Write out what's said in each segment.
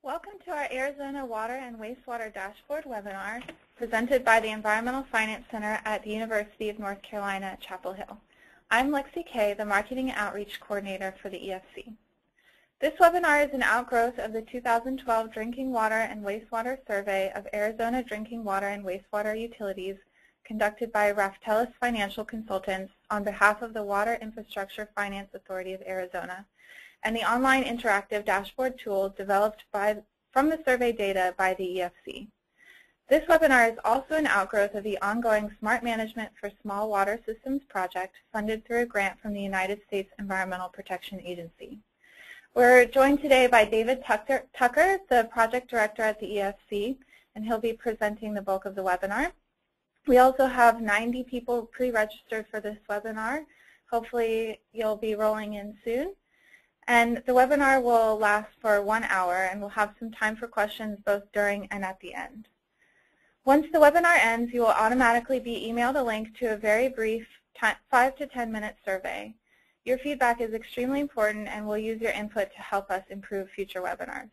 Welcome to our Arizona Water and Wastewater Dashboard webinar presented by the Environmental Finance Center at the University of North Carolina at Chapel Hill. I'm Lexi Kay, the Marketing and Outreach Coordinator for the EFC. This webinar is an outgrowth of the 2012 Drinking Water and Wastewater Survey of Arizona Drinking Water and Wastewater Utilities conducted by Raftelis Financial Consultants on behalf of the Water Infrastructure Finance Authority of Arizona, and the online interactive dashboard tool developed from the survey data by the EFC. This webinar is also an outgrowth of the ongoing Smart Management for Small Water Systems project funded through a grant from the United States Environmental Protection Agency. We're joined today by David Tucker, the project director at the EFC, and he'll be presenting the bulk of the webinar. We also have 90 people pre-registered for this webinar. Hopefully you'll be rolling in soon. And the webinar will last for 1 hour, and we'll have some time for questions both during and at the end. Once the webinar ends, you will automatically be emailed a link to a very brief 5 to 10 minute survey. Your feedback is extremely important, and we'll use your input to help us improve future webinars.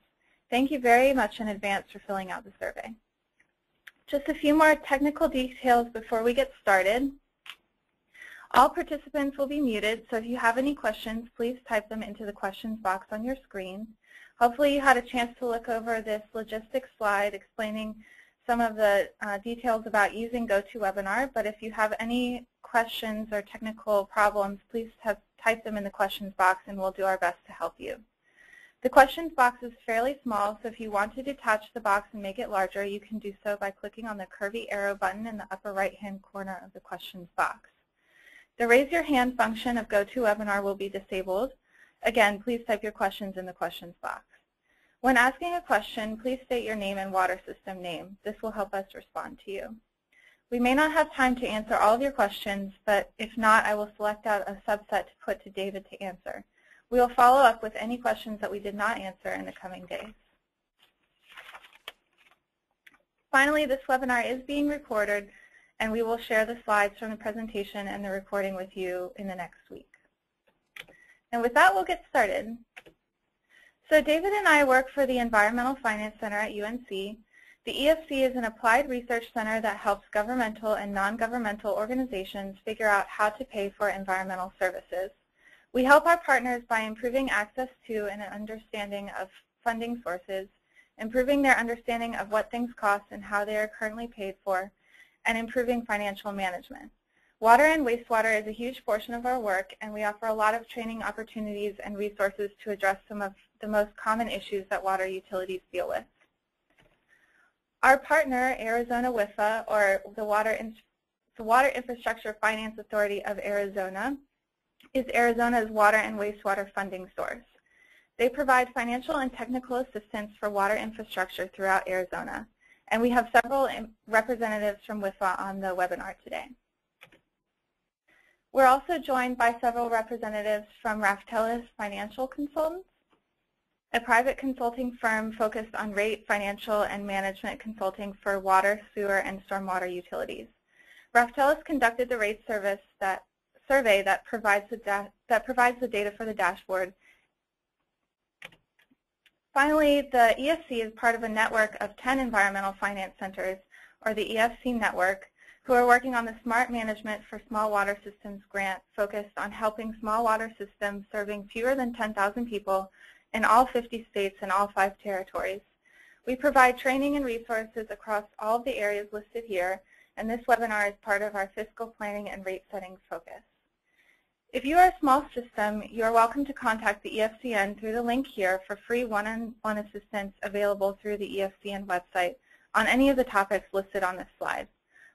Thank you very much in advance for filling out the survey. Just a few more technical details before we get started. All participants will be muted, so if you have any questions, please type them into the questions box on your screen. Hopefully you had a chance to look over this logistics slide explaining some of the details about using GoToWebinar, but if you have any questions or technical problems, please type them in the questions box and we'll do our best to help you. The questions box is fairly small, so if you want to detach the box and make it larger, you can do so by clicking on the curvy arrow button in the upper right-hand corner of the questions box. The raise your hand function of GoToWebinar will be disabled. Again, please type your questions in the questions box. When asking a question, please state your name and water system name. This will help us respond to you. We may not have time to answer all of your questions, but if not, I will select out a subset to put to David to answer. We will follow up with any questions that we did not answer in the coming days. Finally, this webinar is being recorded, and we will share the slides from the presentation and the recording with you in the next week. And with that, we'll get started. So David and I work for the Environmental Finance Center at UNC. The EFC is an applied research center that helps governmental and non-governmental organizations figure out how to pay for environmental services. We help our partners by improving access to and an understanding of funding sources, improving their understanding of what things cost and how they are currently paid for, and improving financial management. Water and wastewater is a huge portion of our work, and we offer a lot of training opportunities and resources to address some of the most common issues that water utilities deal with. Our partner, Arizona WIFA, or the Water Infrastructure Finance Authority of Arizona, is Arizona's water and wastewater funding source. They provide financial and technical assistance for water infrastructure throughout Arizona. And we have several representatives from WIFA on the webinar today. We're also joined by several representatives from Raftelis Financial Consultants, a private consulting firm focused on rate, financial, and management consulting for water, sewer, and stormwater utilities. Raftelis conducted the rate survey that provides the data for the dashboard. Finally, the EFC is part of a network of 10 environmental finance centers, or the EFC network, who are working on the Smart Management for Small Water Systems grant focused on helping small water systems serving fewer than 10,000 people in all 50 states and all 5 territories. We provide training and resources across all of the areas listed here, and this webinar is part of our fiscal planning and rate setting focus. If you are a small system, you are welcome to contact the EFCN through the link here for free one-on-one assistance available through the EFCN website on any of the topics listed on this slide.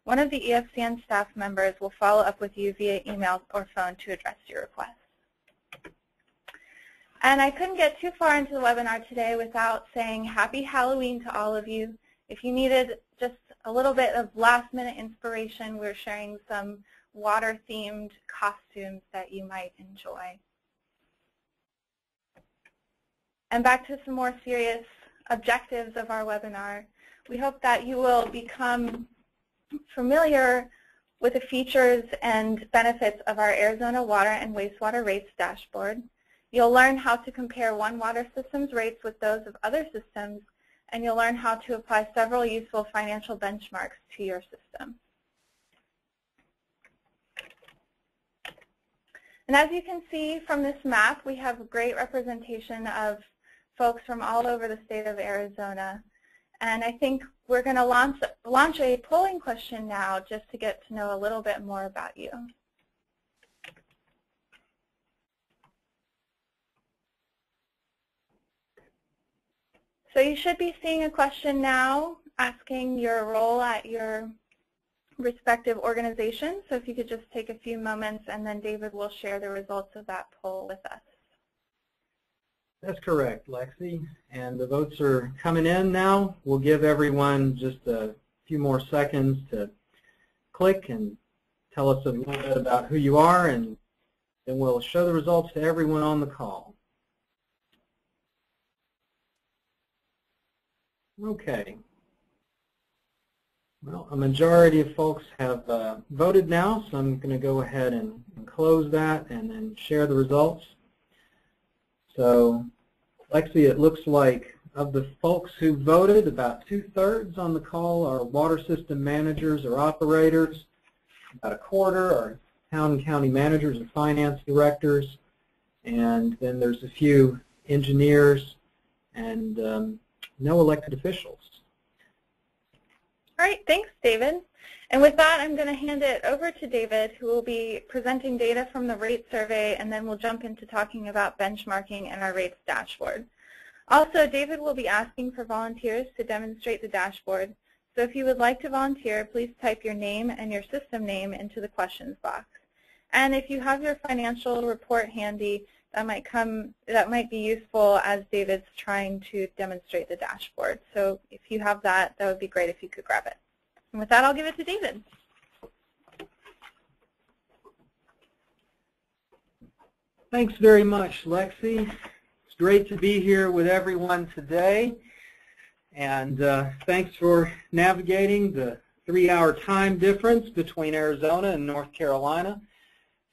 One of the EFCN staff members will follow up with you via email or phone to address your request. And I couldn't get too far into the webinar today without saying Happy Halloween to all of you. If you needed just a little bit of last-minute inspiration, we're sharing some water-themed costumes that you might enjoy. And back to some more serious objectives of our webinar. We hope that you will become familiar with the features and benefits of our Arizona Water and Wastewater Rates Dashboard. You'll learn how to compare one water system's rates with those of other systems, and you'll learn how to apply several useful financial benchmarks to your system. And as you can see from this map, we have a great representation of folks from all over the state of Arizona. And I think we're going to launch a polling question now just to get to know a little bit more about you. So you should be seeing a question now asking your role at your respective organizations. So if you could just take a few moments, and then David will share the results of that poll with us. That's correct, Lexi. And the votes are coming in now. We'll give everyone just a few more seconds to click and tell us a little bit about who you are, and then we'll show the results to everyone on the call. Okay. Well, a majority of folks have voted now, so I'm going to go ahead and close that and then share the results. So, Lexi, it looks like of the folks who voted, about 2/3 on the call are water system managers or operators. About 1/4 are town and county managers and finance directors. And then there's a few engineers and no elected officials. All right, thanks, David. And with that, I'm going to hand it over to David, who will be presenting data from the rate survey, and then we'll jump into talking about benchmarking and our rates dashboard. Also, David will be asking for volunteers to demonstrate the dashboard. So if you would like to volunteer, please type your name and your system name into the questions box. And if you have your financial report handy, that might be useful as David's trying to demonstrate the dashboard. So if you have that, that would be great if you could grab it. And with that, I'll give it to David. Thanks very much, Lexi. It's great to be here with everyone today. And thanks for navigating the 3-hour time difference between Arizona and North Carolina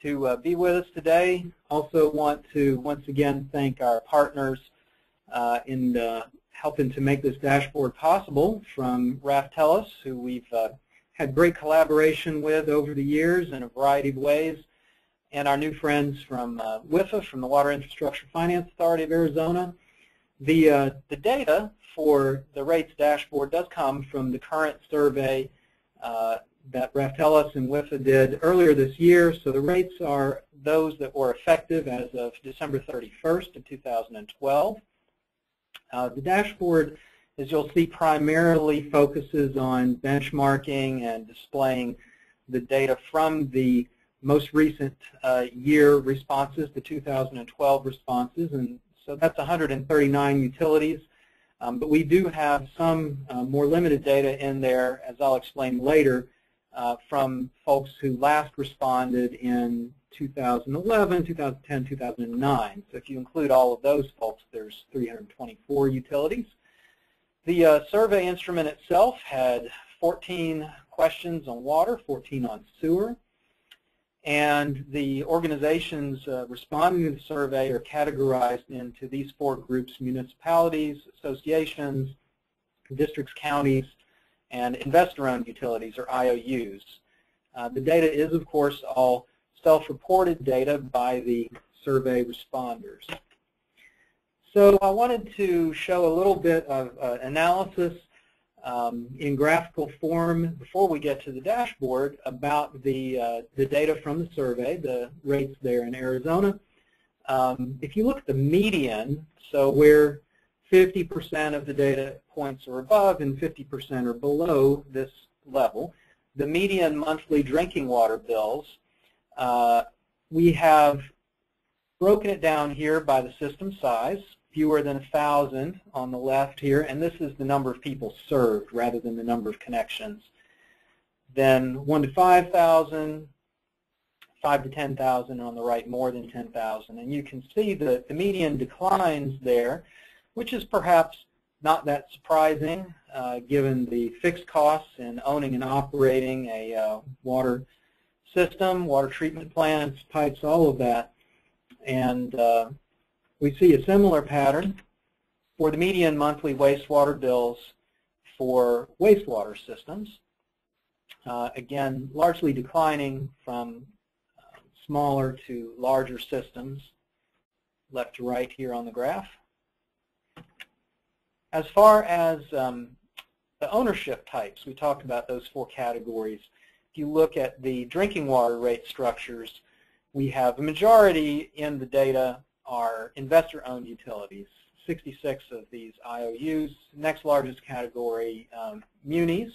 to be with us today. Also want to once again thank our partners in helping to make this dashboard possible, from Raftelis, who we've had great collaboration with over the years in a variety of ways, and our new friends from WIFA, from the Water Infrastructure Finance Authority of Arizona. The data for the rates dashboard does come from the current survey that Raftelis and WIFA did earlier this year. So the rates are those that were effective as of December 31st of 2012. The dashboard, as you'll see, primarily focuses on benchmarking and displaying the data from the most recent year responses, the 2012 responses, and so that's 139 utilities. But we do have some more limited data in there, as I'll explain later, from folks who last responded in 2011, 2010, 2009. So if you include all of those folks, there's 324 utilities. The survey instrument itself had 14 questions on water, 14 on sewer. And the organizations responding to the survey are categorized into these 4 groups: municipalities, associations, districts, counties, and investor-owned utilities, or IOUs. The data is, of course, all self-reported data by the survey responders. So I wanted to show a little bit of analysis in graphical form before we get to the dashboard about the data from the survey, the rates there in Arizona. If you look at the median, so where 50% of the data points are above and 50% are below this level, the median monthly drinking water bills, we have broken it down here by the system size, fewer than 1,000 on the left here, and this is the number of people served rather than the number of connections. Then 1 to 5,000, 5 to 10,000 on the right, more than 10,000. And you can see the median declines there, which is perhaps not that surprising given the fixed costs in owning and operating a water system, water treatment plants, pipes, all of that. And We see a similar pattern for the median monthly wastewater bills for wastewater systems. Again, largely declining from smaller to larger systems, left to right here on the graph. As far as the ownership types, we talked about those 4 categories. If you look at the drinking water rate structures, we have a majority in the data are investor-owned utilities, 66 of these IOUs. Next largest category, munis,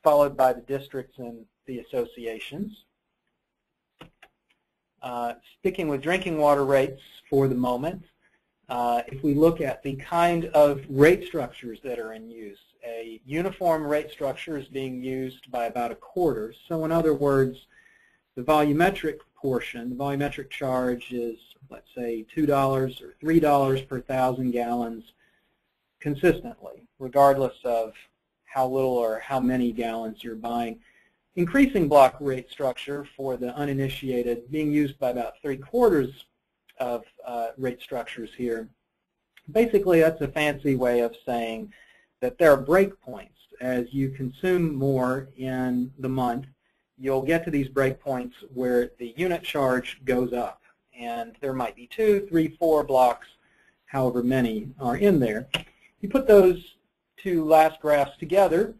followed by the districts and the associations. Sticking with drinking water rates for the moment, if we look at the kind of rate structures that are in use, a uniform rate structure is being used by about 1/4. So in other words, the volumetric portion, the volumetric charge is, let's say, $2 or $3 per 1,000 gallons consistently, regardless of how little or how many gallons you're buying. Increasing block rate structure for the uninitiated being used by about 3/4 of rate structures here. Basically, that's a fancy way of saying that there are break points. As you consume more in the month, you'll get to these break points where the unit charge goes up. And there might be 2, 3, 4 blocks, however many are in there. You put those 2 last graphs together,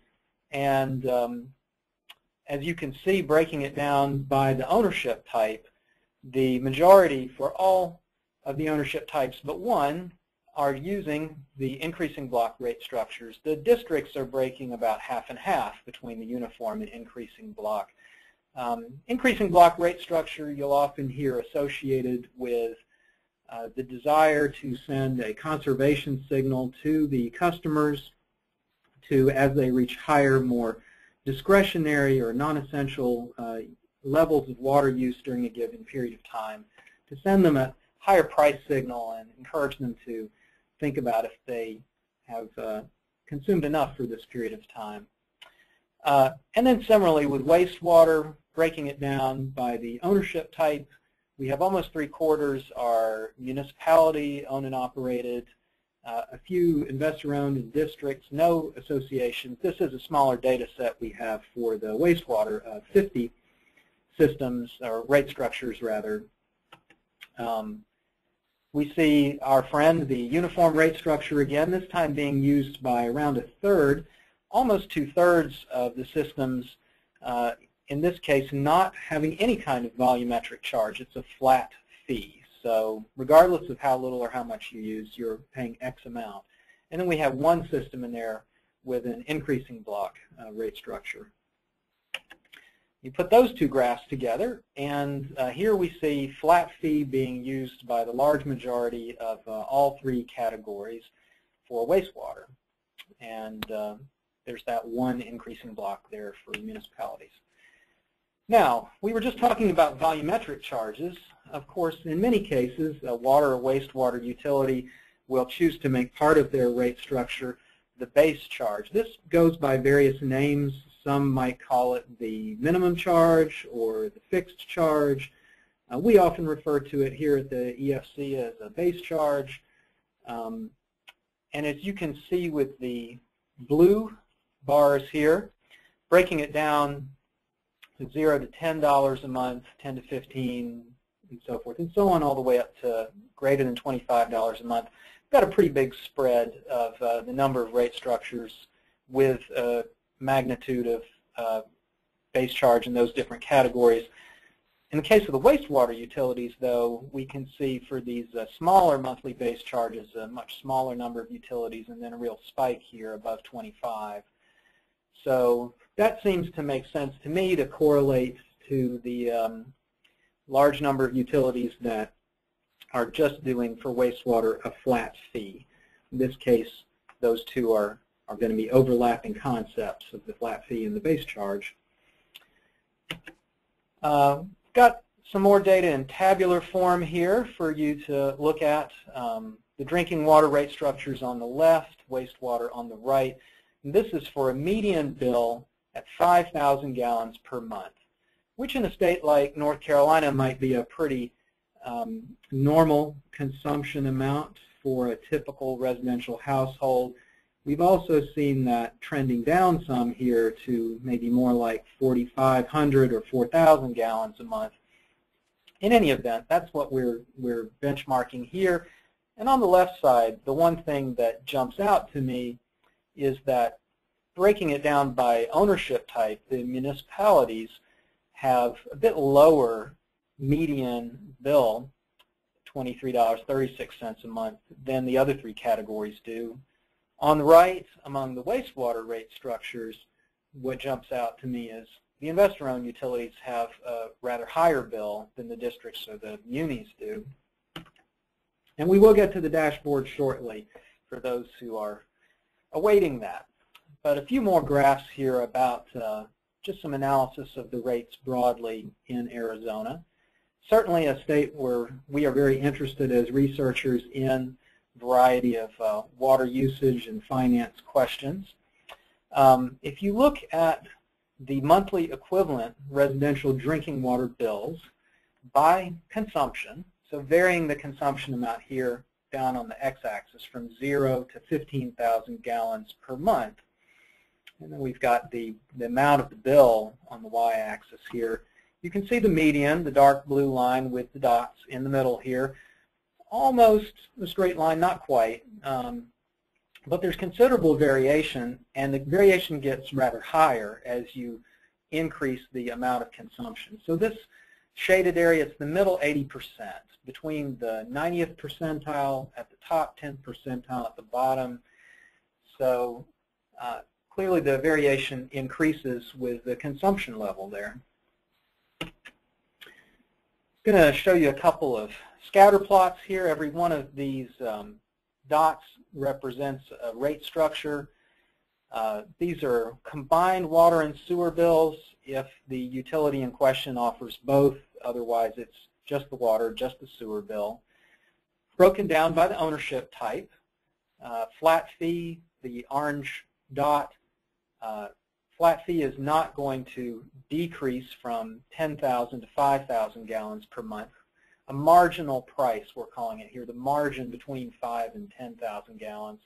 and as you can see, breaking it down by the ownership type, the majority for all of the ownership types but one are using the increasing block rate structures. The districts are breaking about half and half between the uniform and increasing block. Increasing block rate structure you'll often hear associated with the desire to send a conservation signal to the customers to, as they reach higher, more discretionary or non-essential levels of water use during a given period of time, to send them a higher price signal and encourage them to think about if they have consumed enough for this period of time. And then similarly with wastewater, breaking it down by the ownership type, we have almost 3/4 are municipality owned and operated, a few investor-owned in districts, no associations. This is a smaller data set we have for the wastewater, 50 systems, or rate structures rather. We see our friend, the uniform rate structure again, this time being used by around 1/3, almost 2/3 of the systems, in this case not having any kind of volumetric charge. It's a flat fee. So regardless of how little or how much you use, you're paying X amount. And then we have one system in there with an increasing block rate structure. You put those 2 graphs together, and here we see flat fee being used by the large majority of all 3 categories for wastewater. And there's that one increasing block there for municipalities. Now, we were just talking about volumetric charges. Of course, in many cases, a water or wastewater utility will choose to make part of their rate structure the base charge. This goes by various names. Some might call it the minimum charge or the fixed charge. We often refer to it here at the EFC as a base charge. And as you can see with the blue bars here, breaking it down to $0 to $10 a month, 10 to 15, and so forth, and so on, all the way up to greater than $25 a month. We've got a pretty big spread of the number of rate structures with magnitude of base charge in those different categories. In the case of the wastewater utilities, though, we can see for these smaller monthly base charges a much smaller number of utilities, and then a real spike here above 25. So that seems to make sense to me to correlate to the large number of utilities that are just doing for wastewater a flat fee. In this case, those 2 are going to be overlapping concepts of the flat fee and the base charge. Got some more data in tabular form here for you to look at. The drinking water rate structures on the left, wastewater on the right. And this is for a median bill at 5,000 gallons per month, which in a state like North Carolina might be a pretty normal consumption amount for a typical residential household. We've also seen that trending down some here to maybe more like 4,500 or 4,000 gallons a month. In any event, that's what we're benchmarking here. And on the left side, the one thing that jumps out to me is that breaking it down by ownership type, the municipalities have a bit lower median bill, $23.36 a month, than the other three categories do. On the right, among the wastewater rate structures, what jumps out to me is the investor-owned utilities have a rather higher bill than the districts or the munis do. And we will get to the dashboard shortly for those who are awaiting that. But a few more graphs here about just some analysis of the rates broadly in Arizona. Certainly a state where we are very interested as researchers in a variety of water usage and finance questions. If you look at the monthly equivalent residential drinking water bills by consumption, so varying the consumption amount here down on the x-axis from 0 to 15,000 gallons per month, and then we've got the amount of the bill on the y-axis here. You can see the median, the dark blue line with the dots in the middle here. Almost a straight line, not quite, but there's considerable variation, and the variation gets rather higher as you increase the amount of consumption. So this shaded area, it's the middle 80%, between the 90th percentile at the top, 10th percentile at the bottom. So clearly the variation increases with the consumption level there. I'm going to show you a couple of scatter plots here. Every one of these dots represents a rate structure. These are combined water and sewer bills if the utility in question offers both. Otherwise, it's just the water, just the sewer bill. Broken down by the ownership type. Flat fee, the orange dot. Flat fee is not going to decrease from 10,000 to 5,000 gallons per month. A marginal price, we're calling it here, the margin between 5,000 and 10,000 gallons.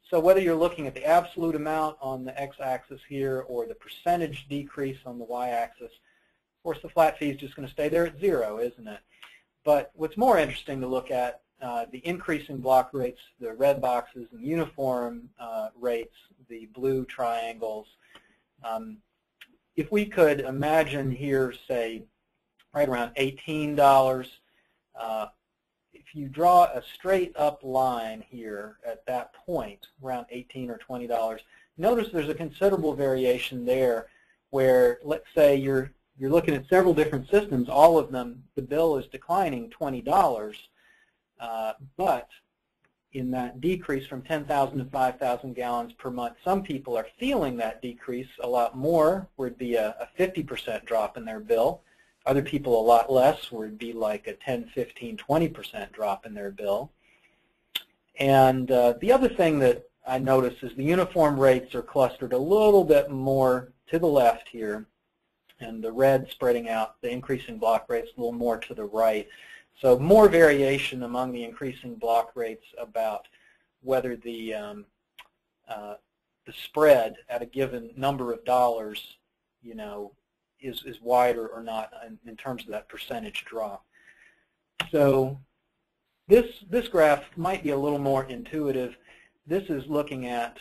So whether you're looking at the absolute amount on the x-axis here or the percentage decrease on the y-axis, of course the flat fee is just going to stay there at 0, isn't it? But what's more interesting to look at, the increasing block rates, the red boxes, and uniform rates, the blue triangles. If we could imagine here, say, right around $18, if you draw a straight up line here at that point, around $18 or $20, notice there's a considerable variation there where, let's say you're looking at several different systems, all of them, the bill is declining $20, but in that decrease from 10,000 to 5,000 gallons per month, some people are feeling that decrease a lot more, where it'd be a 50% drop in their bill. Other people a lot less, where it'd be like a 10, 15, 20% drop in their bill. And the other thing that I notice is the uniform rates are clustered a little bit more to the left here, and the red spreading out, the increasing block rates a little more to the right. So more variation among the increasing block rates about whether the spread at a given number of dollars, you know, is wider or not in terms of that percentage drop. So this graph might be a little more intuitive. This is looking at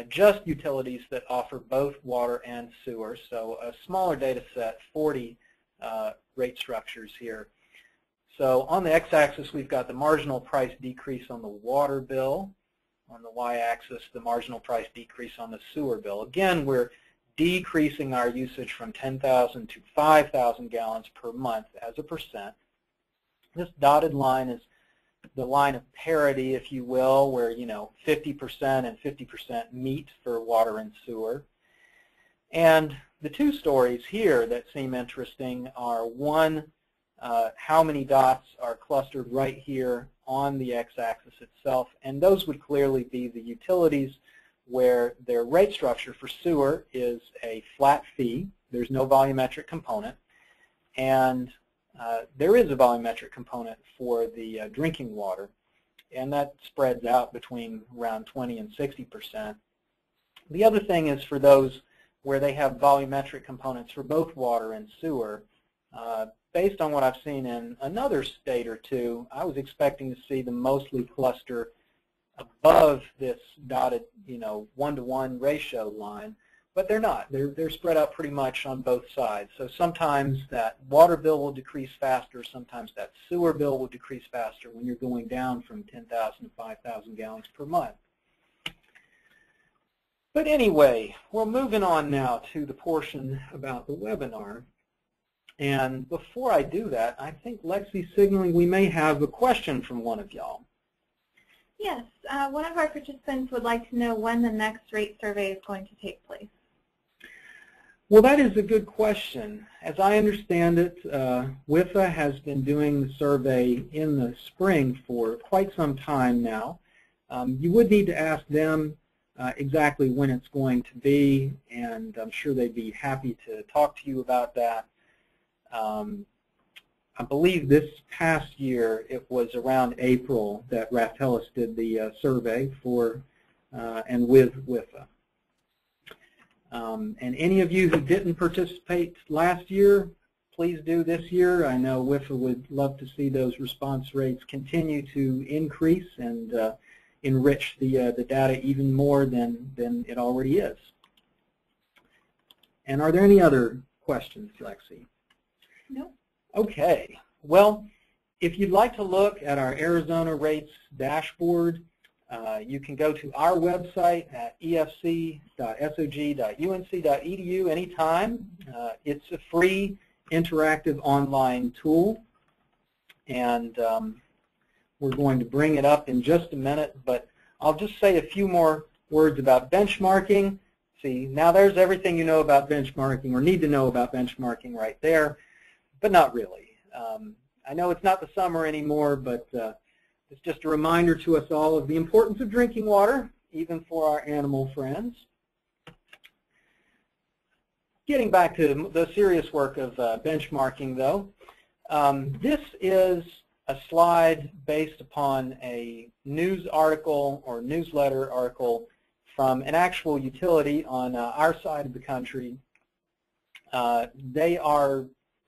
just utilities that offer both water and sewer. So a smaller data set, 40 rate structures here. So on the x-axis, we've got the marginal price decrease on the water bill. On the y-axis, the marginal price decrease on the sewer bill. Again, we're decreasing our usage from 10,000 to 5,000 gallons per month as a percent. This dotted line is the line of parity, if you will, where, you know, 50% and 50% meet for water and sewer. And the two stories here that seem interesting are, one, how many dots are clustered right here on the x-axis itself, and those would clearly be the utilities where their rate structure for sewer is a flat fee. There's no volumetric component. And there is a volumetric component for the drinking water, and that spreads out between around 20 and 60%. The other thing is for those where they have volumetric components for both water and sewer. Based on what I've seen in another state or two, I was expecting to see them mostly cluster above this dotted, 1-to-1 ratio line, but they're not. They're spread out pretty much on both sides. So sometimes that water bill will decrease faster, sometimes that sewer bill will decrease faster when you're going down from 10,000 to 5,000 gallons per month. But anyway, we're moving on now to the portion about the webinar. And before I do that, I think Lexi's signaling we may have a question from one of y'all. Yes, one of our participants would like to know when the next rate survey is going to take place. Well, that is a good question. As I understand it, WIFA has been doing the survey in the spring for quite some time now. You would need to ask them exactly when it's going to be, and I'm sure they'd be happy to talk to you about that. I believe this past year it was around April that Raftelis did the survey for and with WIFA. And any of you who didn't participate last year, please do this year. I know WIFA would love to see those response rates continue to increase and enrich the data even more than it already is. And are there any other questions, Lexi? No. Okay. Well, if you'd like to look at our Arizona rates dashboard, you can go to our website at efc.sog.unc.edu anytime. It's a free interactive online tool, and we're going to bring it up in just a minute, but I'll just say a few more words about benchmarking. See, now there's everything you know about benchmarking or need to know about benchmarking right there, but not really. I know it's not the summer anymore, but it's just a reminder to us all of the importance of drinking water, even for our animal friends. Getting back to the serious work of benchmarking, though, this is a slide based upon a news article or newsletter article from an actual utility on our side of the country. They are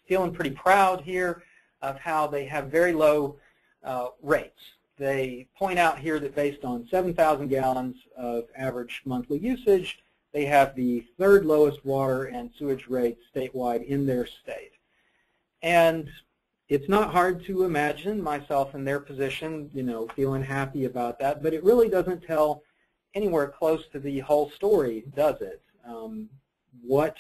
feeling pretty proud here of how they have very low rates. They point out here that based on 7,000 gallons of average monthly usage, they have the third lowest water and sewage rates statewide in their state. And it's not hard to imagine myself in their position, feeling happy about that, but it really doesn't tell anywhere close to the whole story, does it? What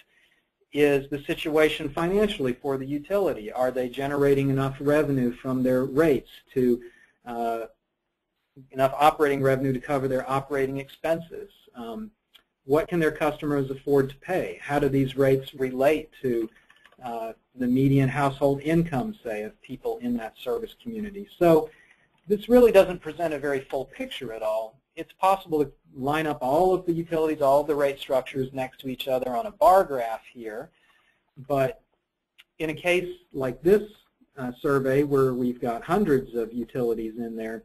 is the situation financially for the utility? Are they generating enough revenue from their rates to enough operating revenue to cover their operating expenses? What can their customers afford to pay? How do these rates relate to the median household income, say, of people in that service community? So this really doesn't present a very full picture at all. It's possible to line up all of the utilities, all of the rate structures next to each other on a bar graph here, but in a case like this survey where we've got hundreds of utilities in there,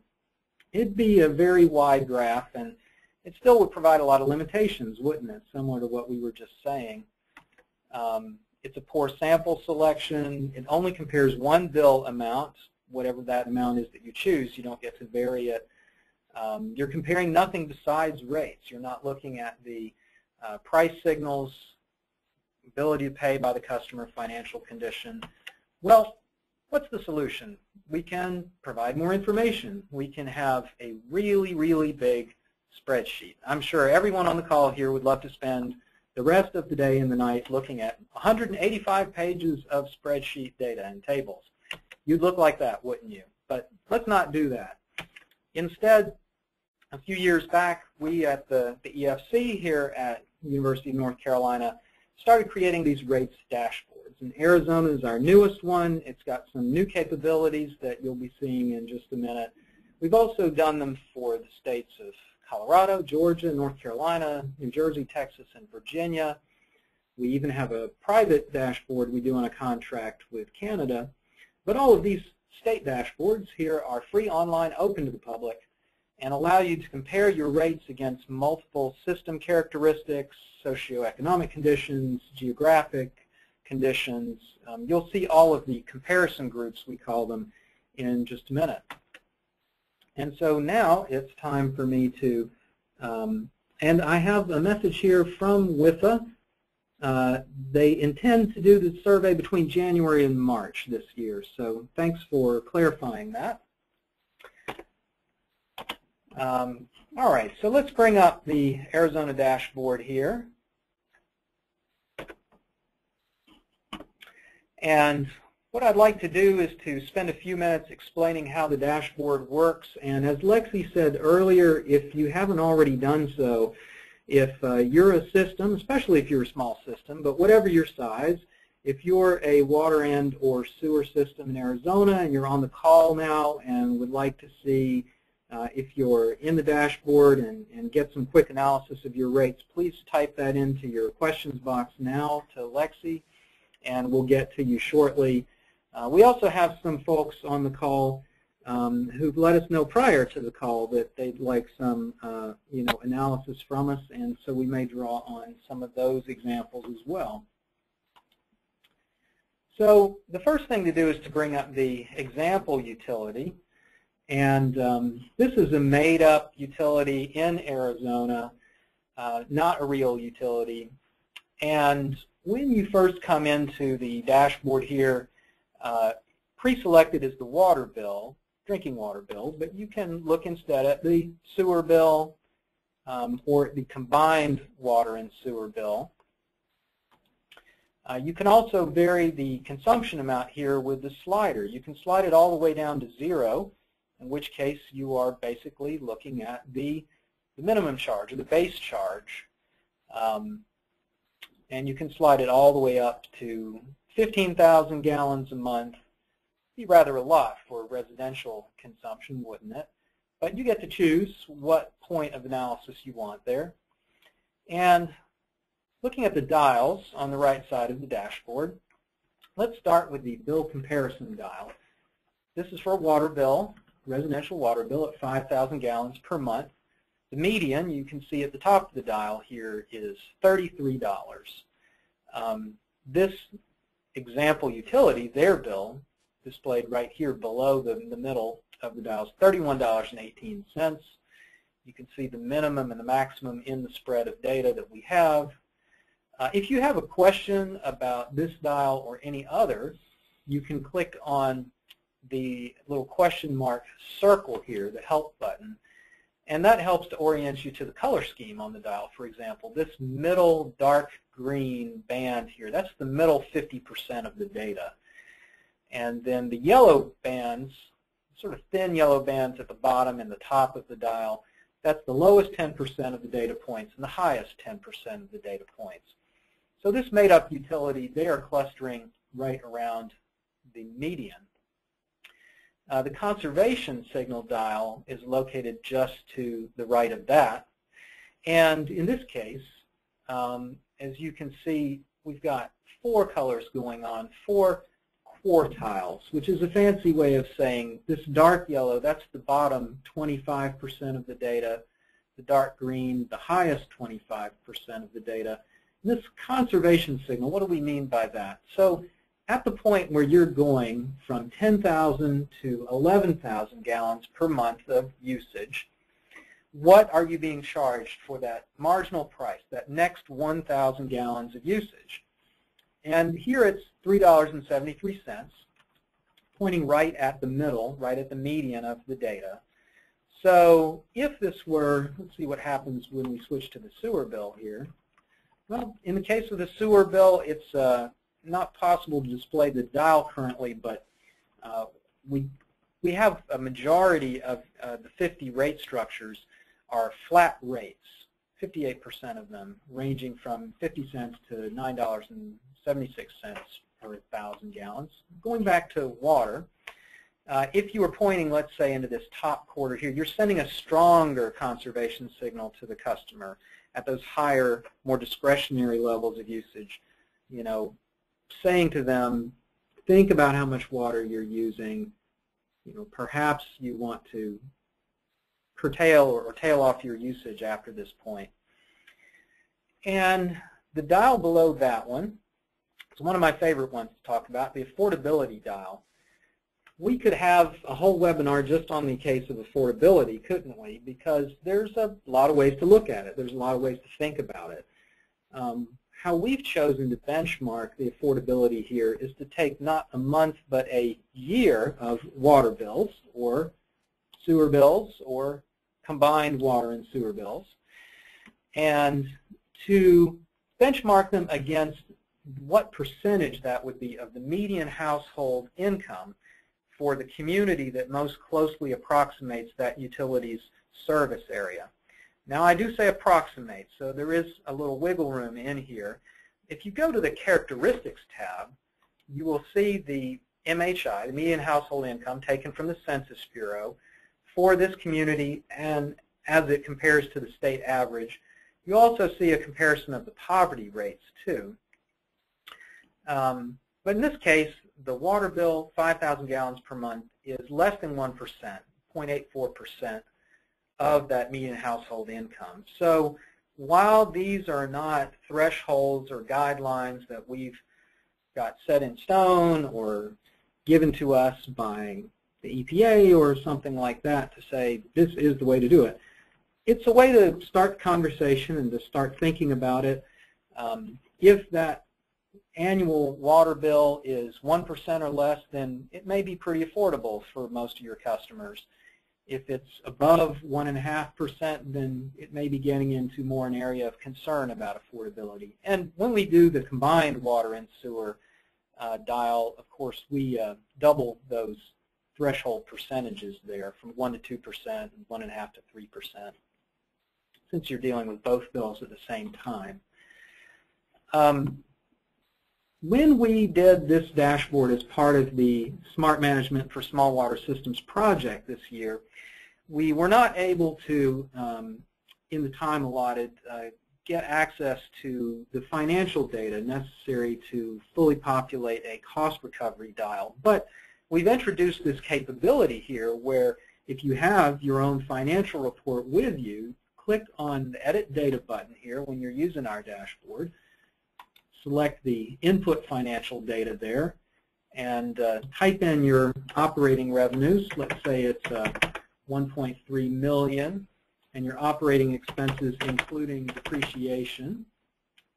it'd be a very wide graph, and it still would provide a lot of limitations, wouldn't it, similar to what we were just saying. It's a poor sample selection. It only compares one bill amount, whatever that amount is that you choose. You don't get to vary it. You're comparing nothing besides rates. You're not looking at the price signals, ability to pay by the customer, financial condition. Well, what's the solution? We can provide more information. We can have a really, really big spreadsheet. I'm sure everyone on the call here would love to spend the rest of the day and the night looking at 185 pages of spreadsheet data and tables. You'd look like that, wouldn't you? But let's not do that. Instead, a few years back, we at the EFC here at the University of North Carolina started creating these rates dashboards. And Arizona is our newest one. It's got some new capabilities that you'll be seeing in just a minute. We've also done them for the states of Colorado, Georgia, North Carolina, New Jersey, Texas, and Virginia. We even have a private dashboard we do on a contract with Canada But all of these state dashboards here are free, online, open to the public, and allow you to compare your rates against multiple system characteristics, socioeconomic conditions, geographic conditions. You'll see all of the comparison groups, we call them, in just a minute. And so now it's time for me to, and I have a message here from WIFA. They intend to do the survey between January and March this year, so thanks for clarifying that. All right, so let's bring up the Arizona dashboard here. And what I'd like to do is to spend a few minutes explaining how the dashboard works. And as Lexi said earlier, if you haven't already done so, if you're a system, especially if you're a small system, but whatever your size, if you're a water and or sewer system in Arizona and you're on the call now and would like to see if you're in the dashboard and get some quick analysis of your rates, please type that into your questions box now to Lexi, and we'll get to you shortly. We also have some folks on the call who've let us know prior to the call that they'd like some analysis from us, and so we may draw on some of those examples as well. So the first thing to do is to bring up the example utility. And this is a made-up utility in Arizona, not a real utility. And when you first come into the dashboard here, pre-selected is the water bill, drinking water bill, but you can look instead at the sewer bill or the combined water and sewer bill. You can also vary the consumption amount here with the slider. You can slide it all the way down to 0, in which case you are basically looking at the minimum charge or the base charge. And you can slide it all the way up to 15,000 gallons a month. Be rather a lot for residential consumption, wouldn't it? But you get to choose what point of analysis you want there. And looking at the dials on the right side of the dashboard, let's start with the bill comparison dial. This is for a water bill, residential water bill at 5,000 gallons per month. The median, you can see at the top of the dial here, is $33. This example utility, their bill, displayed right here below the middle of the dial, is $31.18. You can see the minimum and the maximum in the spread of data that we have. If you have a question about this dial or any other, you can click on the little question mark circle here, the help button, and that helps to orient you to the color scheme on the dial. For example, this middle dark green band here, that's the middle 50% of the data. And then the yellow bands, sort of thin yellow bands at the bottom and the top of the dial, that's the lowest 10% of the data points and the highest 10% of the data points. So this made-up utility, they are clustering right around the median. The conservation signal dial is located just to the right of that. And in this case, as you can see, we've got 4 colors going on, 4 quartiles, which is a fancy way of saying this dark yellow, that's the bottom 25% of the data, the dark green, the highest 25% of the data. And this conservation signal, what do we mean by that? So at the point where you're going from 10,000 to 11,000 gallons per month of usage, what are you being charged for that marginal price, that next 1,000 gallons of usage? And here it's $3.73, pointing right at the middle, right at the median of the data. So if this were, let's see what happens when we switch to the sewer bill here. Well, in the case of the sewer bill, it's not possible to display the dial currently, but we have a majority of the 50 rate structures are flat rates, 58% of them, ranging from 50 cents to $9.76 per 1,000 gallons. Going back to water, if you were pointing, let's say, into this top quarter here, you're sending a stronger conservation signal to the customer at those higher, more discretionary levels of usage, you know, saying to them, think about how much water you're using. Perhaps you want to curtail or tail off your usage after this point. And the dial below that one is one of my favorite ones to talk about, the affordability dial. We could have a whole webinar just on the case of affordability, couldn't we? Because there's a lot of ways to look at it. There's a lot of ways to think about it. How we've chosen to benchmark the affordability here is to take not a month but a year of water bills or sewer bills or combined water and sewer bills, and to benchmark them against what percentage that would be of the median household income for the community that most closely approximates that utility's service area. Now, I do say approximate, so there is a little wiggle room in here. If you go to the Characteristics tab, you will see the MHI, the median household income, taken from the Census Bureau for this community and as it compares to the state average. You also see a comparison of the poverty rates, too. But in this case, the water bill, 5,000 gallons per month, is less than 1%, 0.84%. Of that median household income. So while these are not thresholds or guidelines that we've got set in stone or given to us by the EPA or something like that to say this is the way to do it, it's a way to start conversation and to start thinking about it. If that annual water bill is 1% or less, then it may be pretty affordable for most of your customers. If it's above 1.5%, then it may be getting into more an area of concern about affordability. And when we do the combined water and sewer dial, of course, we double those threshold percentages there from 1 to 2% and 1.5 to 3%, since you're dealing with both bills at the same time. When we did this dashboard as part of the Smart Management for Small Water Systems project this year, we were not able to, in the time allotted, get access to the financial data necessary to fully populate a cost recovery dial. But we've introduced this capability here where if you have your own financial report with you, click on the Edit Data button here when you're using our dashboard, select the input financial data there, and type in your operating revenues. Let's say it's 1.3 million, and your operating expenses including depreciation.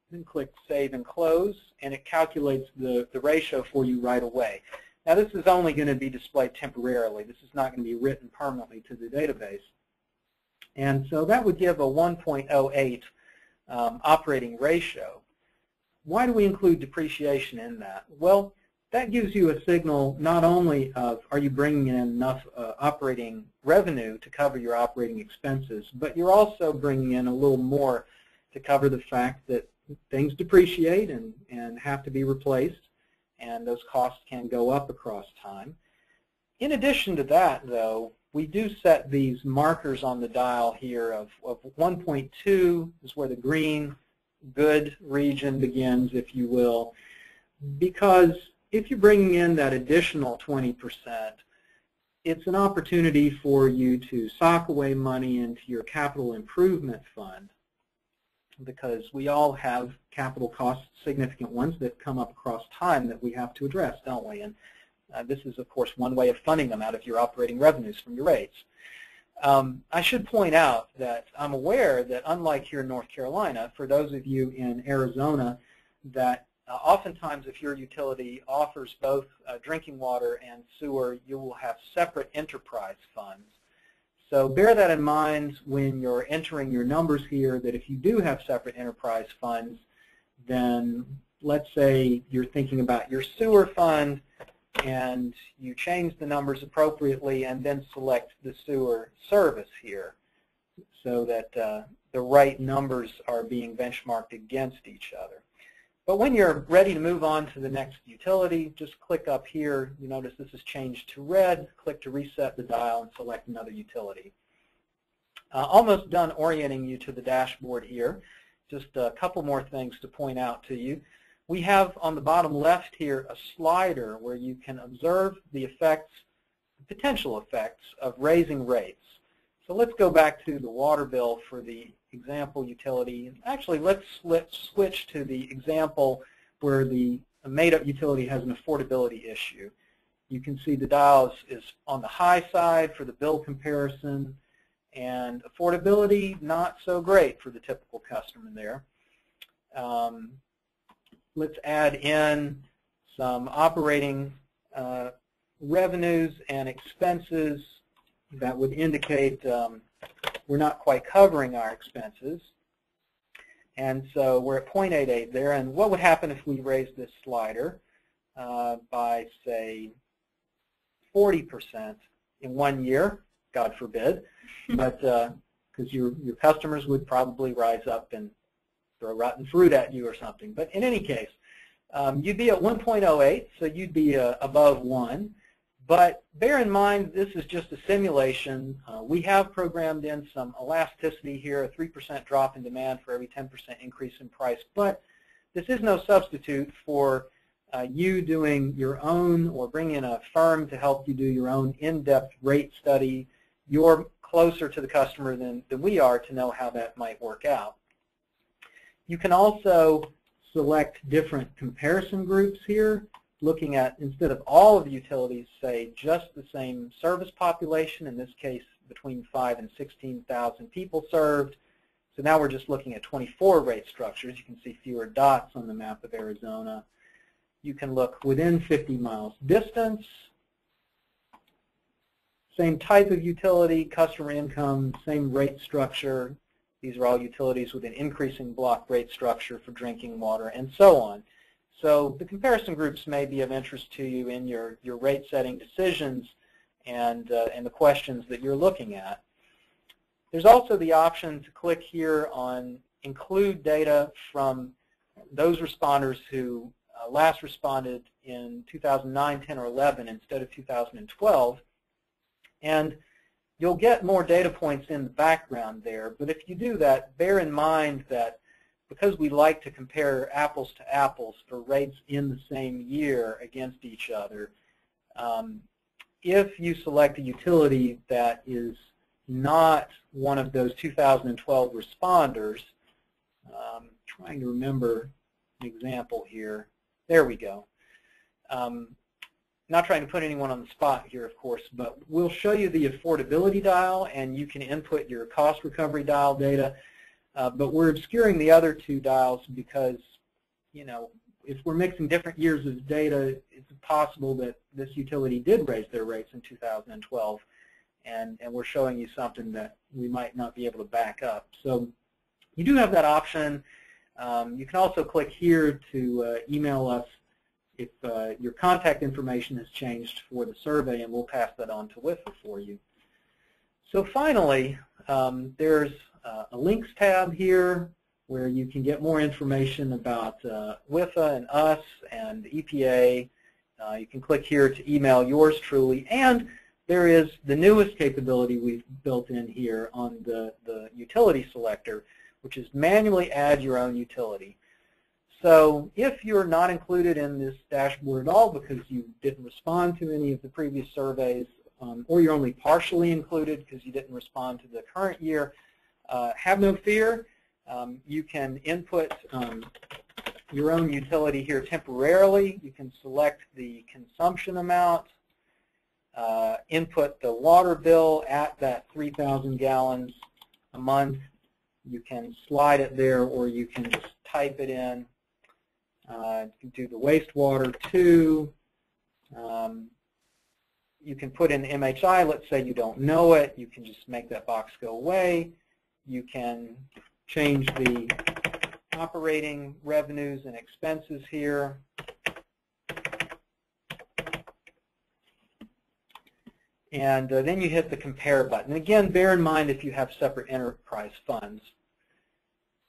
Then click Save and Close, and it calculates the ratio for you right away. Now, this is only going to be displayed temporarily. This is not going to be written permanently to the database. And so that would give a 1.08 operating ratio. Why do we include depreciation in that? Well, that gives you a signal not only of are you bringing in enough operating revenue to cover your operating expenses, but you're also bringing in a little more to cover the fact that things depreciate and have to be replaced, and those costs can go up across time. In addition to that, though, we do set these markers on the dial here of 1.2 is where the green good region begins, if you will, because if you're bringing in that additional 20%, it's an opportunity for you to sock away money into your capital improvement fund, because we all have capital costs, significant ones, that come up across time that we have to address, don't we? And this is, of course, one way of funding them out of your operating revenues from your rates. I should point out that I'm aware that unlike here in North Carolina, for those of you in Arizona, that oftentimes if your utility offers both drinking water and sewer, you will have separate enterprise funds. So bear that in mind when you're entering your numbers here, that if you do have separate enterprise funds, then let's say you're thinking about your sewer fund and you change the numbers appropriately and then select the sewer service here so that the right numbers are being benchmarked against each other. But when you're ready to move on to the next utility, just click up here. You notice this is changed to red. Click to reset the dial and select another utility. Almost done orienting you to the dashboard here. Just a couple more things to point out to you. we have on the bottom left here a slider where you can observe the effects, the potential effects of raising rates. So let's go back to the water bill for the example utility. Actually, let's switch to the example where the made-up utility has an affordability issue. You can see the dial is on the high side for the bill comparison, and affordability not so great for the typical customer there. Let's add in some operating revenues and expenses that would indicate we're not quite covering our expenses. And so we're at 0.88 there. And what would happen if we raised this slider by, say, 40% in 1 year? God forbid. But because your customers would probably rise up and throw rotten fruit at you or something. But in any case, you'd be at 1.08, so you'd be above 1. But bear in mind, this is just a simulation. We have programmed in some elasticity here, a 3% drop in demand for every 10% increase in price. But this is no substitute for you doing your own or bringing in a firm to help you do your own in-depth rate study. You're closer to the customer than we are to know how that might work out. You can also select different comparison groups here, looking at, instead of all of the utilities, say just the same service population, in this case between 5,000 and 16,000 people served. So now we're just looking at 24 rate structures. You can see fewer dots on the map of Arizona. You can look within 50 miles distance, same type of utility, customer income, same rate structure. These are all utilities with an increasing block rate structure for drinking water, and so on. So the comparison groups may be of interest to you in your rate setting decisions and the questions that you're looking at. There's also the option to click here on include data from those responders who last responded in 2009, 10, or 11 instead of 2012. And you'll get more data points in the background there. But if you do that, bear in mind that because we like to compare apples to apples for rates in the same year against each other, if you select a utility that is not one of those 2012 responders, trying to remember an example here. There we go. Not trying to put anyone on the spot here, of course, but we'll show you the affordability dial, and you can input your cost recovery dial data. But we're obscuring the other two dials because, you know, if we're mixing different years of data, it's possible that this utility did raise their rates in 2012, and we're showing you something that we might not be able to back up. So you do have that option. You can also click here to email us if your contact information has changed for the survey, and we'll pass that on to WIFA for you. So finally, there's a links tab here where you can get more information about WIFA and us and EPA. You can click here to email yours truly, and there is the newest capability we've built in here on the utility selector, which is manually add your own utility. So if you're not included in this dashboard at all because you didn't respond to any of the previous surveys, or you're only partially included because you didn't respond to the current year, have no fear. You can input your own utility here temporarily. You can select the consumption amount, input the water bill at that 3,000 gallons a month. You can slide it there, or you can just type it in. You can do the wastewater too. You can put in MHI. Let's say you don't know it. You can just make that box go away. You can change the operating revenues and expenses here. And then you hit the compare button. And again, bear in mind if you have separate enterprise funds.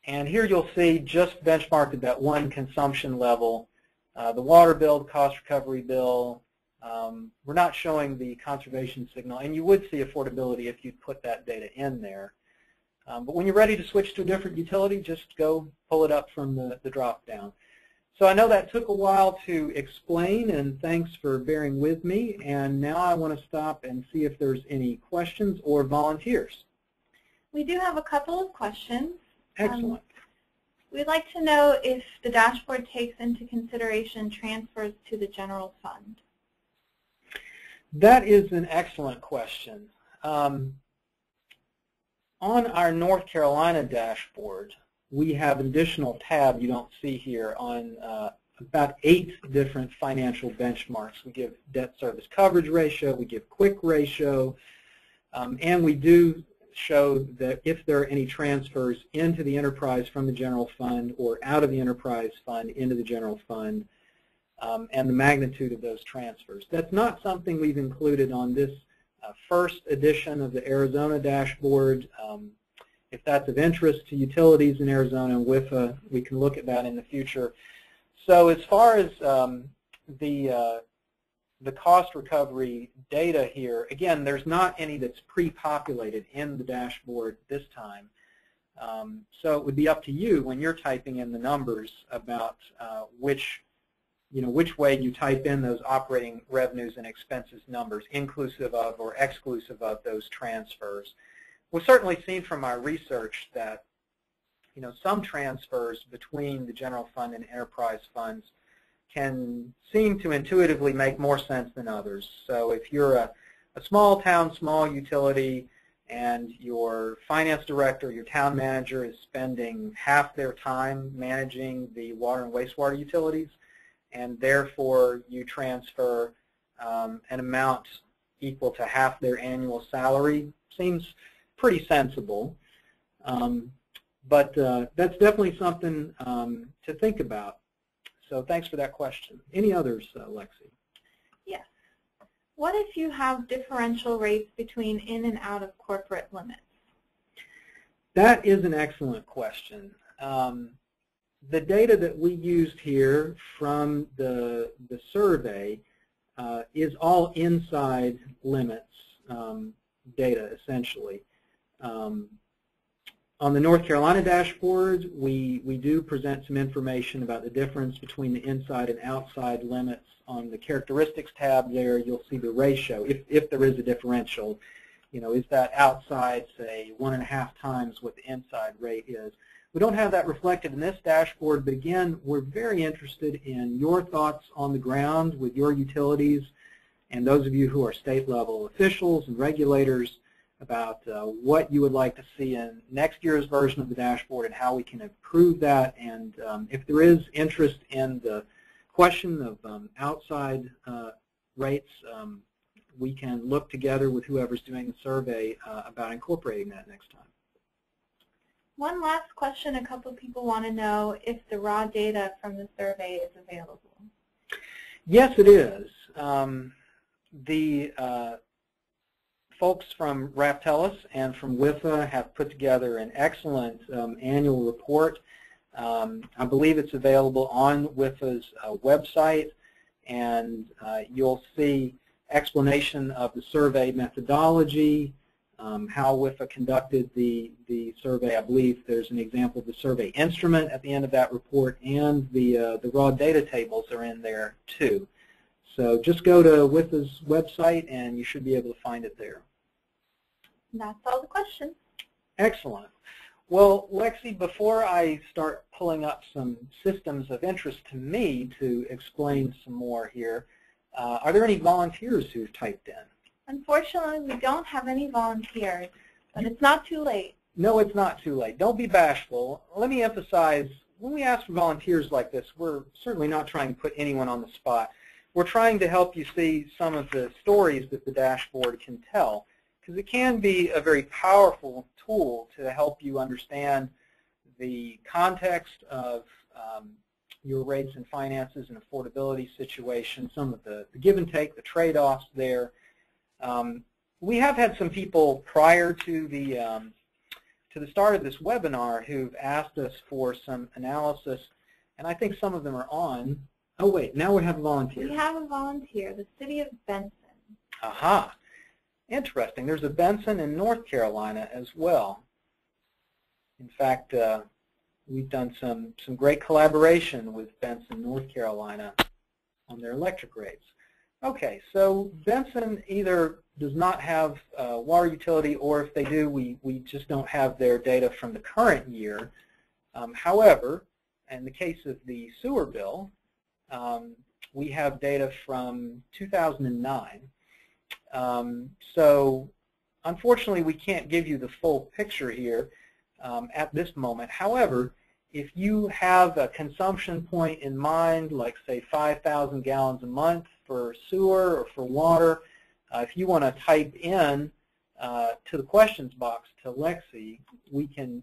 And here you'll see just benchmarked at that one consumption level, the water bill, the cost recovery bill. We're not showing the conservation signal, and you would see affordability if you'd put that data in there. But when you're ready to switch to a different utility, just go pull it up from the drop down. So I know that took a while to explain, and thanks for bearing with me. And now I want to stop and see if there's any questions or volunteers. We do have a couple of questions. Excellent. We'd like to know if the dashboard takes into consideration transfers to the general fund. That is an excellent question. On our North Carolina dashboard, we have an additional tab you don't see here on about 8 different financial benchmarks. We give debt service coverage ratio, we give quick ratio, and we do show that if there are any transfers into the enterprise from the general fund or out of the enterprise fund into the general fund, and the magnitude of those transfers. That's not something we've included on this first edition of the Arizona dashboard. If that's of interest to utilities in Arizona and WIFA, we can look at that in the future. So as far as the cost recovery data here, again, there's not any that's pre-populated in the dashboard this time. So it would be up to you when you're typing in the numbers about which way you type in those operating revenues and expenses numbers, inclusive of or exclusive of those transfers. We've certainly seen from our research that some transfers between the general fund and enterprise funds can seem to intuitively make more sense than others. So if you're a small town, small utility, and your finance director, your town manager is spending half their time managing the water and wastewater utilities, and therefore you transfer an amount equal to half their annual salary, seems pretty sensible. But that's definitely something to think about. So thanks for that question. Any others, Lexi? Yes. What if you have differential rates between in and out of corporate limits? That is an excellent question. The data that we used here from the survey is all inside limits data, essentially. On the North Carolina dashboard, we do present some information about the difference between the inside and outside limits. On the characteristics tab there, you'll see the ratio, if there is a differential. Is that outside, say, 1.5 times what the inside rate is? We don't have that reflected in this dashboard, but again, we're very interested in your thoughts on the ground with your utilities and those of you who are state-level officials and regulators about what you would like to see in next year's version of the dashboard and how we can improve that. And if there is interest in the question of outside rates, we can look together with whoever's doing the survey about incorporating that next time. One last question. A couple of people want to know if the raw data from the survey is available. Yes, it is. The folks from Raftelis and from WIFA have put together an excellent annual report. I believe it's available on WIFA's website, and you'll see explanation of the survey methodology, how WIFA conducted the survey. I believe there's an example of the survey instrument at the end of that report, and the raw data tables are in there too. So just go to WIFA's website and you should be able to find it there. That's all the questions. Excellent. Well, Lexi, before I start pulling up some systems of interest to me to explain some more here, are there any volunteers who've typed in? Unfortunately, we don't have any volunteers, but it's not too late. No, it's not too late. Don't be bashful. Let me emphasize, when we ask for volunteers like this, we're certainly not trying to put anyone on the spot. We're trying to help you see some of the stories that the dashboard can tell, because it can be a very powerful tool to help you understand the context of your rates and finances and affordability situation, some of the give and take, the trade-offs there. We have had some people prior to the start of this webinar who've asked us for some analysis, and I think some of them are on. Oh wait, now we have a volunteer. We have a volunteer, the city of Benson. Aha, interesting. There's a Benson in North Carolina as well. In fact, we've done some great collaboration with Benson, North Carolina on their electric rates. Okay, so Benson either does not have water utility, or if they do, we just don't have their data from the current year. However, in the case of the sewer bill, we have data from 2009. So unfortunately, we can't give you the full picture here at this moment. However, if you have a consumption point in mind, like say 5,000 gallons a month for sewer or for water, if you want to type in to the questions box to Lexi, we can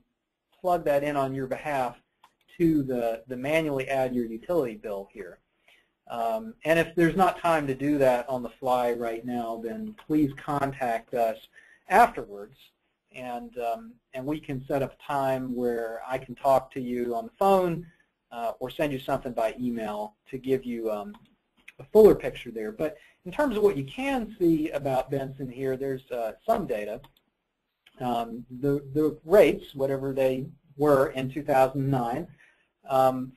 plug that in on your behalf to the manually add your utility bill here. And if there's not time to do that on the fly right now, then please contact us afterwards, and we can set up a time where I can talk to you on the phone or send you something by email to give you a fuller picture there. But in terms of what you can see about Benson here, there's some data. The rates, whatever they were in 2009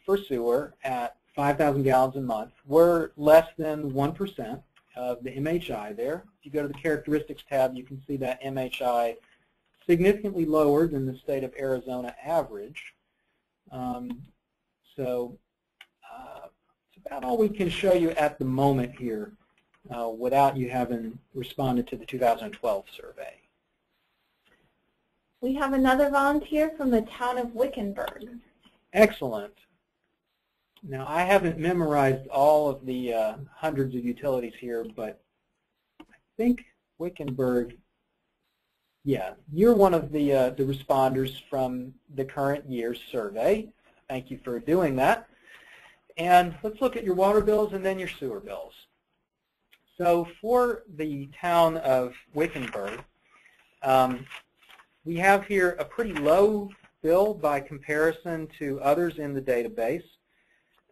for sewer at 5,000 gallons a month, were less than 1% of the MHI there. If you go to the characteristics tab, you can see that MHI significantly lower than the state of Arizona average. So it's about all we can show you at the moment here without you having responded to the 2012 survey. We have another volunteer from the town of Wickenburg. Excellent. Now, I haven't memorized all of the hundreds of utilities here, but I think Wickenburg, yeah, you're one of the responders from the current year's survey. Thank you for doing that. And let's look at your water bills and then your sewer bills. So for the town of Wickenburg, we have here a pretty low bill by comparison to others in the database.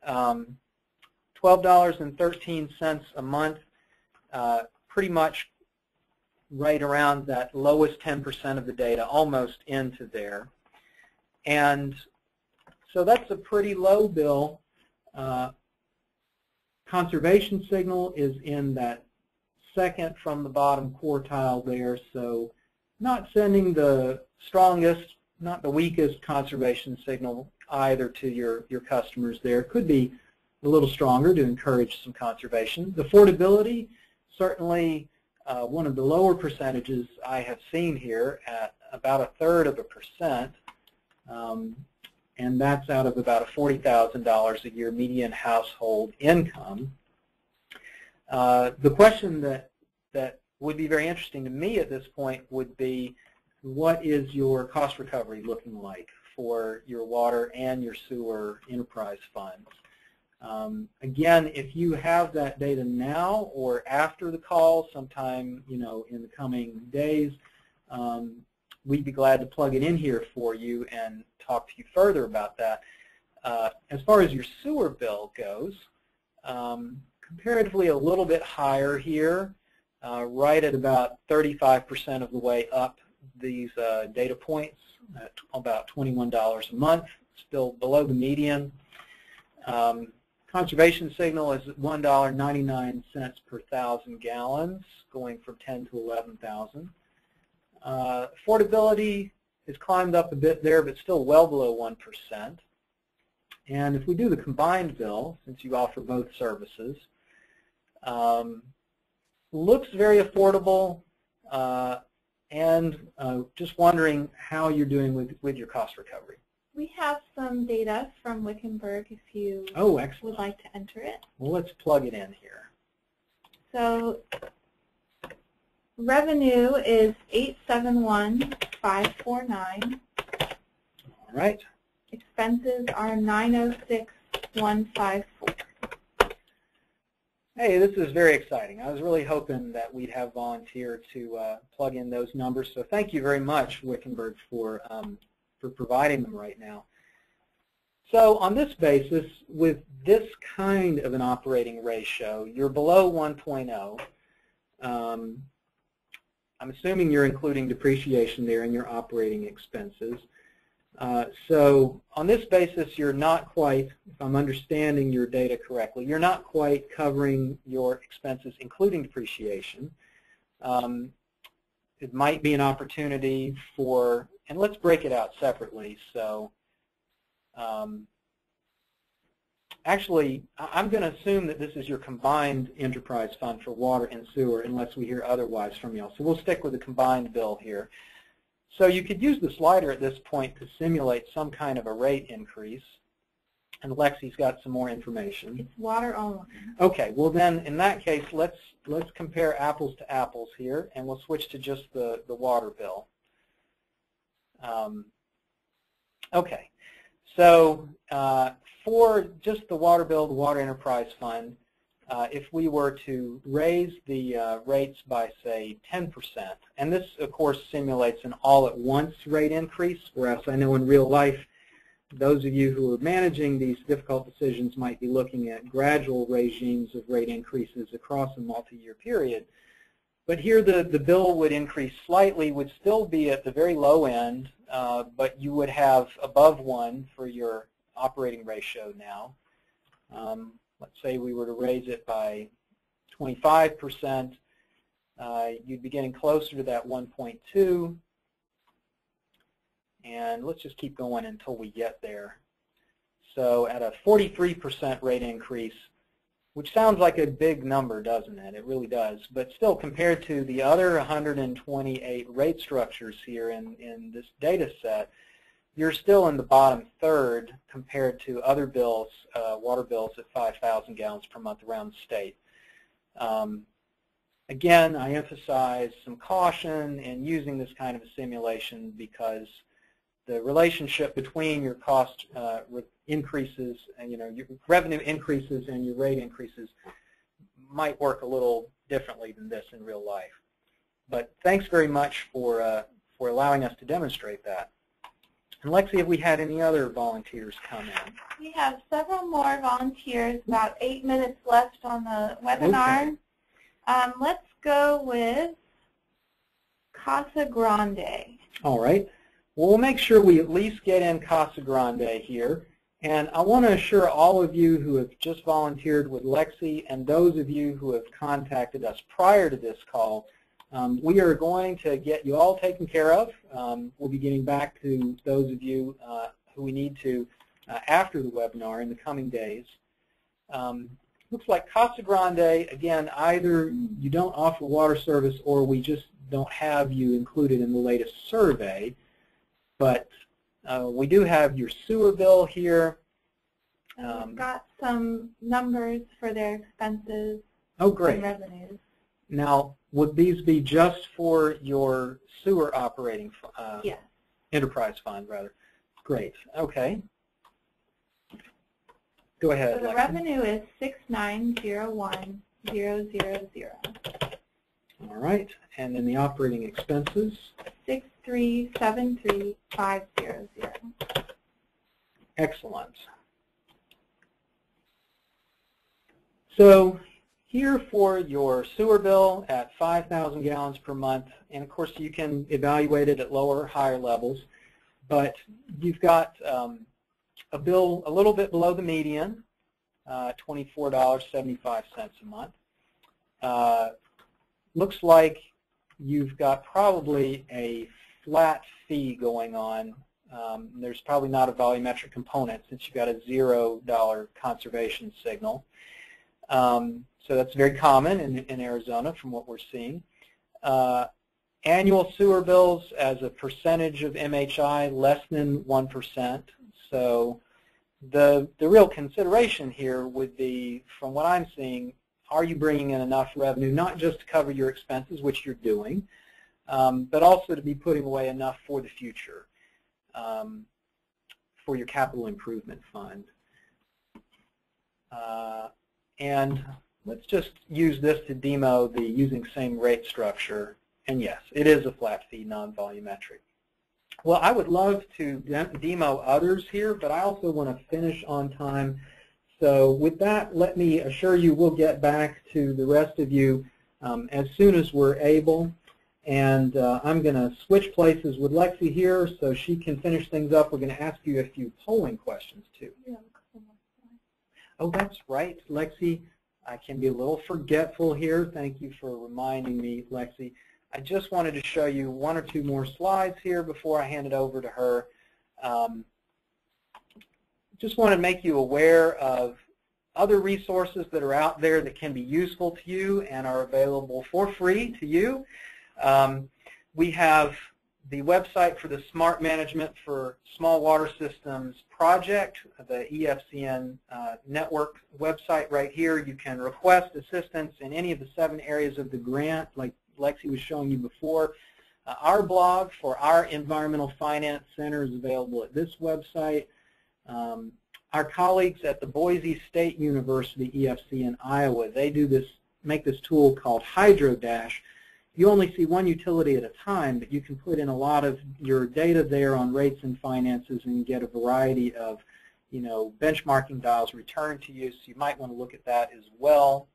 $12.13 a month, pretty much right around that lowest 10% of the data, almost into there. And so that's a pretty low bill. Conservation signal is in that second from the bottom quartile there, so not sending the strongest, not the weakest conservation signal either to your customers there. Could be a little stronger to encourage some conservation. The affordability, certainly one of the lower percentages I have seen here at about 1/3%, and that's out of about a $40,000 a year median household income. The question that would be very interesting to me at this point would be, what is your cost recovery looking like for your water and your sewer enterprise funds? Again, if you have that data now or after the call, sometime in the coming days, we'd be glad to plug it in here for you and talk to you further about that. As far as your sewer bill goes, comparatively a little bit higher here, right at about 35% of the way up these data points, at about $21 a month, still below the median. Conservation signal is at $1.99 per 1,000 gallons, going from 10 to 11,000. Affordability has climbed up a bit there, but still well below 1%. And if we do the combined bill, since you offer both services, looks very affordable, and just wondering how you're doing with your cost recovery. We have some data from Wickenburg if you would like to enter it. Well, let's plug it in here. So revenue is $871,549. All right. Expenses are $906,154. Hey, this is very exciting. I was really hoping that we'd have volunteer to plug in those numbers. So thank you very much, Wickenburg, for providing them right now. So on this basis, with this kind of an operating ratio, you're below 1.0. I'm assuming you're including depreciation there in your operating expenses. So on this basis, you're not quite, if I'm understanding your data correctly, you're not quite covering your expenses, including depreciation. It might be an opportunity for, and let's break it out separately. So actually, I'm going to assume that this is your combined enterprise fund for water and sewer, unless we hear otherwise from y'all. So we'll stick with the combined bill here. So you could use the slider at this point to simulate some kind of a rate increase. And Lexi's got some more information. It's water only. Okay, well then in that case, let's compare apples to apples here, and we'll switch to just the water bill. Okay, so for just the water bill, the water enterprise fund, if we were to raise the rates by, say, 10%, and this, of course, simulates an all-at-once rate increase, whereas I know in real life, those of you who are managing these difficult decisions might be looking at gradual regimes of rate increases across a multi-year period. But here the bill would increase slightly, would still be at the very low end, but you would have above 1 for your operating ratio now. Let's say we were to raise it by 25%, you'd be getting closer to that 1.2. And let's just keep going until we get there. So at a 43% rate increase, which sounds like a big number, doesn't it? It really does. But still, compared to the other 128 rate structures here in this data set, you're still in the bottom third compared to other bills, water bills at 5,000 gallons per month around the state. Again, I emphasize some caution in using this kind of a simulation because the relationship between your cost increases and your revenue increases and your rate increases might work a little differently than this in real life. But thanks very much for allowing us to demonstrate that. And Lexi, have we had any other volunteers come in? We have several more volunteers, about 8 minutes left on the webinar. Okay. Let's go with Casa Grande. All right. Well, we'll make sure we at least get in Casa Grande here. And I want to assure all of you who have just volunteered with Lexi and those of you who have contacted us prior to this call, we are going to get you all taken care of. We'll be getting back to those of you who we need to after the webinar in the coming days. Looks like Casa Grande, again, either you don't offer water service or we just don't have you included in the latest survey. But we do have your sewer bill here. We've got some numbers for their expenses and revenues. Now, would these be just for your sewer operating yes. enterprise fund, rather? Great. Okay. Go ahead. So the revenue is 6901000. All right. And then the operating expenses? 6373500. Excellent. So here for your sewer bill at 5,000 gallons per month, and of course you can evaluate it at lower or higher levels, but you've got a bill a little bit below the median, $24.75 a month. Looks like you've got probably a flat fee going on. There's probably not a volumetric component since you've got a $0 conservation signal. So that's very common in Arizona from what we're seeing. Annual sewer bills as a percentage of MHI, less than 1%. So the real consideration here would be, from what I'm seeing, are you bringing in enough revenue, not just to cover your expenses, which you're doing, but also to be putting away enough for the future, for your capital improvement fund. And let's just use this to demo the using same rate structure. And yes, it is a flat fee, non-volumetric. Well, I would love to demo others here, but I also want to finish on time. So with that, let me assure you we'll get back to the rest of you as soon as we're able. And I'm going to switch places with Lexi here so she can finish things up. We're going to ask you a few polling questions, too. Yeah. Oh, that's right, Lexi. I can be a little forgetful here. Thank you for reminding me, Lexi. I just wanted to show you one or two more slides here before I hand it over to her. Just want to make you aware of other resources that are out there that can be useful to you and are available for free to you. We have the website for the Smart Management for Small Water Systems project, the EFCN network website right here. You can request assistance in any of the 7 areas of the grant, like Lexi was showing you before. Our blog for our Environmental Finance Center is available at this website. Our colleagues at the Boise State University EFC in Iowa, they make this tool called HydroDash. You only see one utility at a time, but you can put in a lot of your data there on rates and finances and get a variety of, benchmarking dials returned to you. So you might want to look at that as well.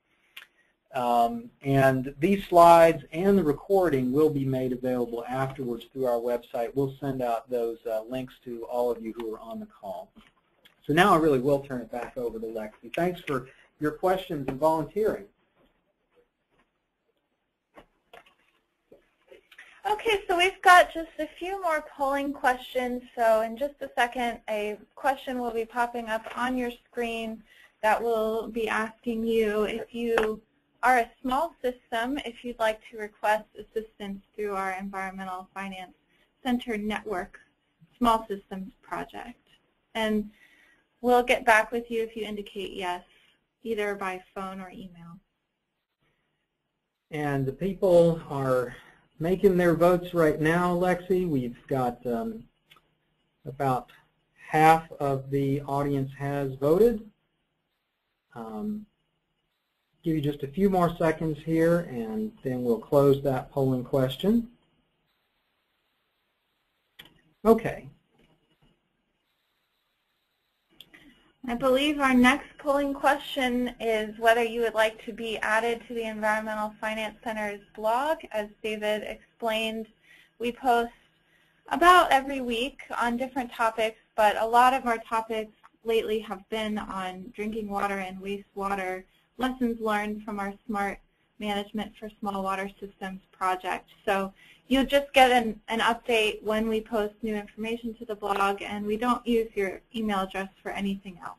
And these slides and the recording will be made available afterwards through our website. We'll send out those links to all of you who are on the call. So now I really will turn it back over to Lexi. Thanks for your questions and volunteering. Okay, so we've got just a few more polling questions. So in just a second, a question will be popping up on your screen that will be asking you if you are a small system, if you'd like to request assistance through our Environmental Finance Center Network Small Systems Project. And we'll get back with you if you indicate yes, either by phone or email. And the people are making their votes right now, Lexi. We've got about half of the audience has voted. Give you just a few more seconds here, and then we'll close that polling question. Okay. I believe our next polling question is whether you would like to be added to the Environmental Finance Center's blog. As David explained, we post about every week on different topics, but a lot of our topics lately have been on drinking water and wastewater, lessons learned from our Smart Management for Small Water Systems project. So you'll just get an update when we post new information to the blog, and we don't use your email address for anything else.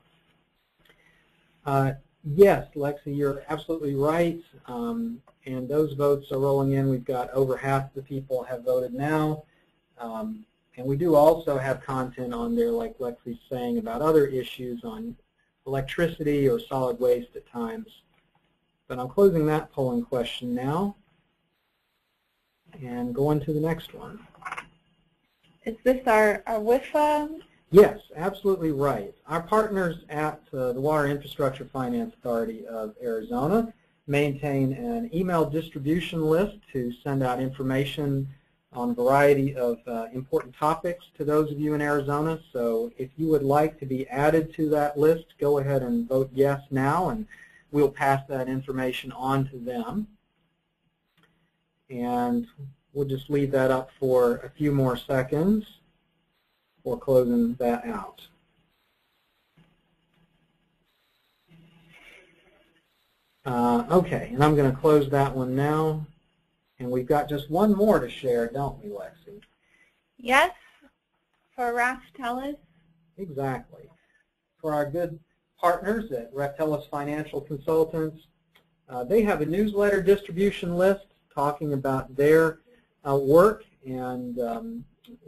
Yes, Lexi, you're absolutely right. And those votes are rolling in. We've got over half the people have voted now. And we do also have content on there, like Lexi's saying, about other issues on electricity or solid waste at times. But I'm closing that polling question now and going to the next one. Is this our WIFA? Yes, absolutely right. Our partners at the Water Infrastructure Finance Authority of Arizona maintain an email distribution list to send out information on a variety of important topics to those of you in Arizona. So if you would like to be added to that list, go ahead and vote yes now, and we'll pass that information on to them. And we'll just leave that up for a few more seconds before closing that out. Okay, and I'm going to close that one now. And we've got just one more to share, don't we, Lexi? Yes, for Raftelis. Exactly. For our good partners at Raftelis Financial Consultants, they have a newsletter distribution list talking about their work, and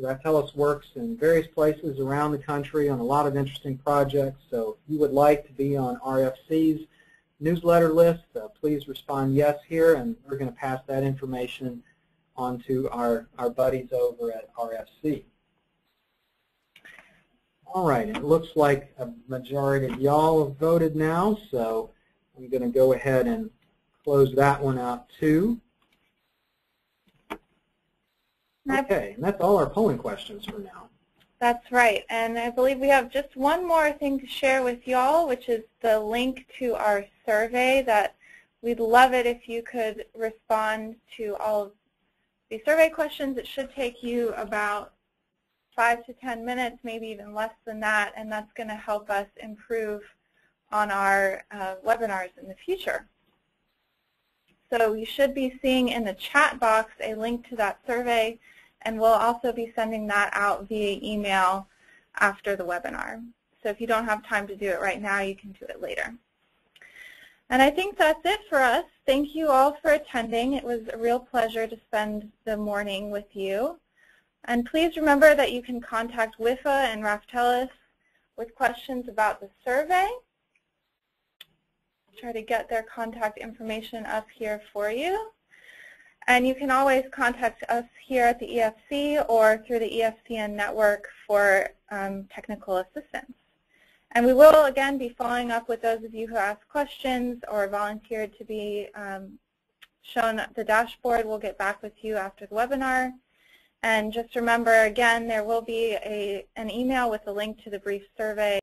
Raftelis works in various places around the country on a lot of interesting projects. So if you would like to be on RFC's newsletter list, please respond yes here, and we're going to pass that information on to our buddies over at RFC. All right, it looks like a majority of y'all have voted now, so I'm going to go ahead and close that one out too. Okay, and that's all our polling questions for now. That's right, and I believe we have just one more thing to share with y'all, which is the link to our survey. That we'd love it if you could respond to all of the survey questions. It should take you about 5 to 10 minutes, maybe even less than that, and that's going to help us improve on our webinars in the future. So you should be seeing in the chat box a link to that survey, and we'll also be sending that out via email after the webinar. So if you don't have time to do it right now, you can do it later. And I think that's it for us. Thank you all for attending. It was a real pleasure to spend the morning with you. And please remember that you can contact WIFA and Raftelis with questions about the survey. I'll try to get their contact information up here for you. And you can always contact us here at the EFC or through the EFCN network for technical assistance. And we will, again, be following up with those of you who asked questions or volunteered to be shown the dashboard. We'll get back with you after the webinar. And just remember, again, there will be an email with a link to the brief survey